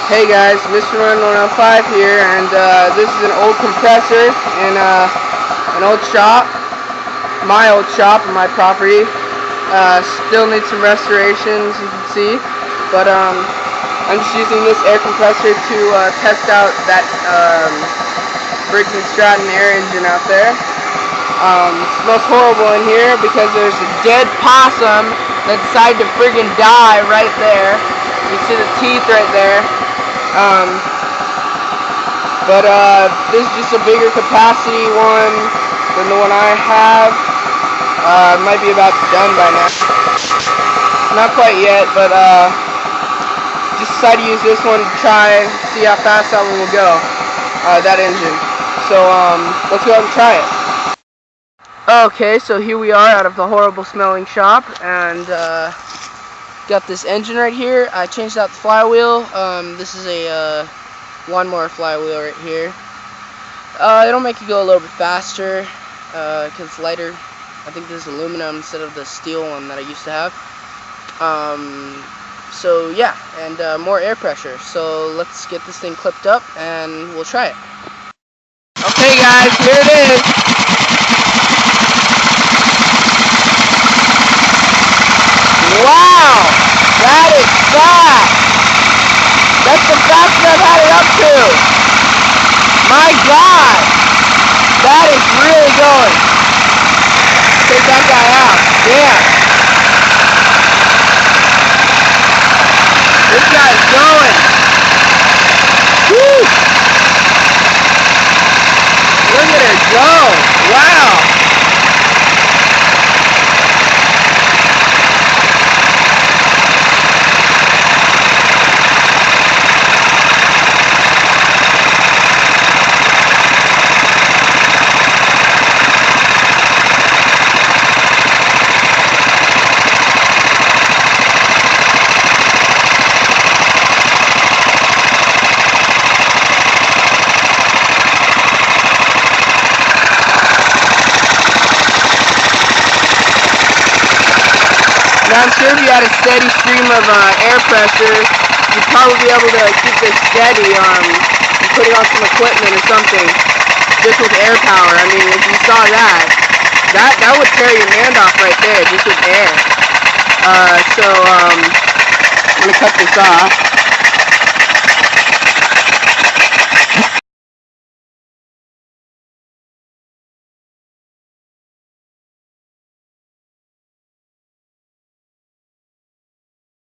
Hey guys, Mr. Run 105 here, and this is an old compressor in an old shop, my old shop on my property. Still needs some restoration, as you can see, but I'm just using this air compressor to test out that Briggs and Stratton air engine out there. It smells horrible in here because there's a dead possum that decided to friggin' die right there. You can see the teeth right there. This is just a bigger capacity one than the one I have. It might be about done by now. Not quite yet, but just decided to use this one to try, see how fast that one will go, that engine. So let's go ahead and try it. Okay, so here we are out of the horrible smelling shop, and got this engine right here. I changed out the flywheel. This is a lawnmower flywheel right here. It'll make it go a little bit faster because it's lighter. I think this is aluminum instead of the steel one that I used to have. So yeah, and more air pressure. So let's get this thing clipped up and we'll try it. Okay guys, here it is. Wow, that is fast. That's the fastest I've had it up to. My God, that is really going. Take that guy out. Yeah. This guy's going. Woo. Look at her go. Wow. Now I'm sure if you had a steady stream of air pressure, you'd probably be able to keep this steady and put it on some equipment or something, just with air power. I mean, if you saw that would tear your hand off right there, just with air. I'm going to cut this off.